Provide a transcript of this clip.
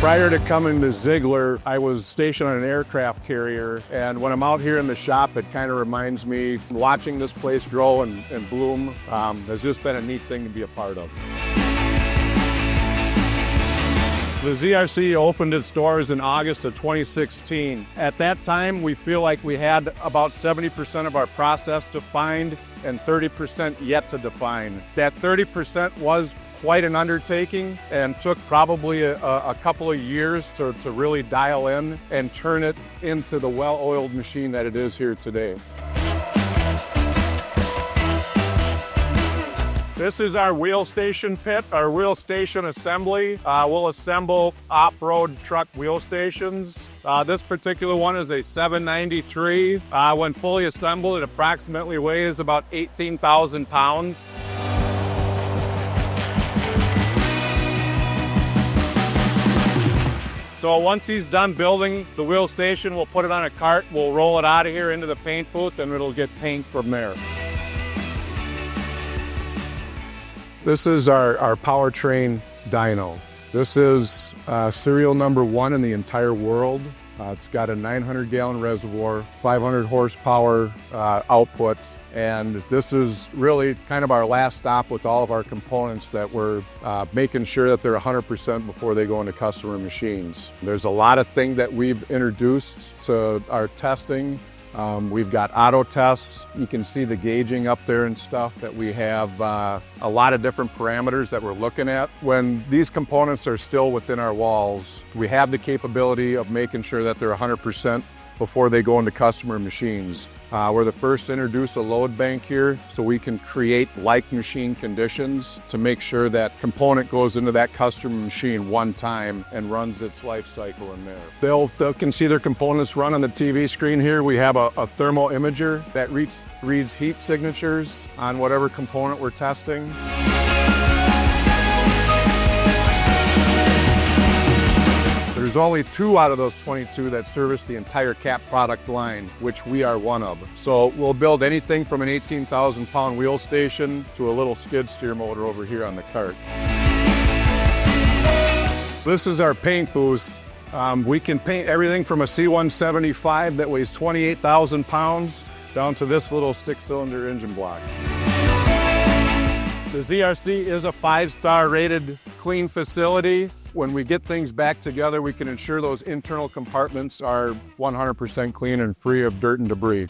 Prior to coming to Ziegler, I was stationed on an aircraft carrier, and when I'm out here in the shop, it kind of reminds me, watching this place grow and bloom has just been a neat thing to be a part of. The ZRC opened its doors in August of 2016. At that time, we feel like we had about 70% of our process defined and 30% yet to define. That 30% was quite an undertaking and took probably a couple of years to really dial in and turn it into the well-oiled machine that it is here today. This is our wheel station pit, our wheel station assembly. We'll assemble off-road truck wheel stations. This particular one is a 793. When fully assembled, it approximately weighs about 18,000 pounds. So once he's done building the wheel station, we'll put it on a cart, we'll roll it out of here into the paint booth, and it'll get paint from there. This is our powertrain dyno. This is serial number 1 in the entire world. It's got a 900-gallon reservoir, 500 horsepower output, and this is really kind of our last stop with all of our components that we're making sure that they're 100% before they go into customer machines. There's a lot of things that we've introduced to our testing. We've got auto tests. You can see the gauging up there and stuff, that we have a lot of different parameters that we're looking at. When these components are still within our walls, we have the capability of making sure that they're 100% before they go into customer machines. We're the first to introduce a load bank here, so we can create like machine conditions to make sure that component goes into that customer machine one time and runs its life cycle in there. They can see their components run on the TV screen here. We have a thermal imager that reads heat signatures on whatever component we're testing. There's only 2 out of those 22 that service the entire CAP product line, which we are one of. So we'll build anything from an 18,000-pound wheel station to a little skid steer motor over here on the cart. This is our paint booth. We can paint everything from a C175 that weighs 28,000 pounds down to this little 6-cylinder engine block. The ZRC is a 5-star rated clean facility. When we get things back together, we can ensure those internal compartments are 100% clean and free of dirt and debris.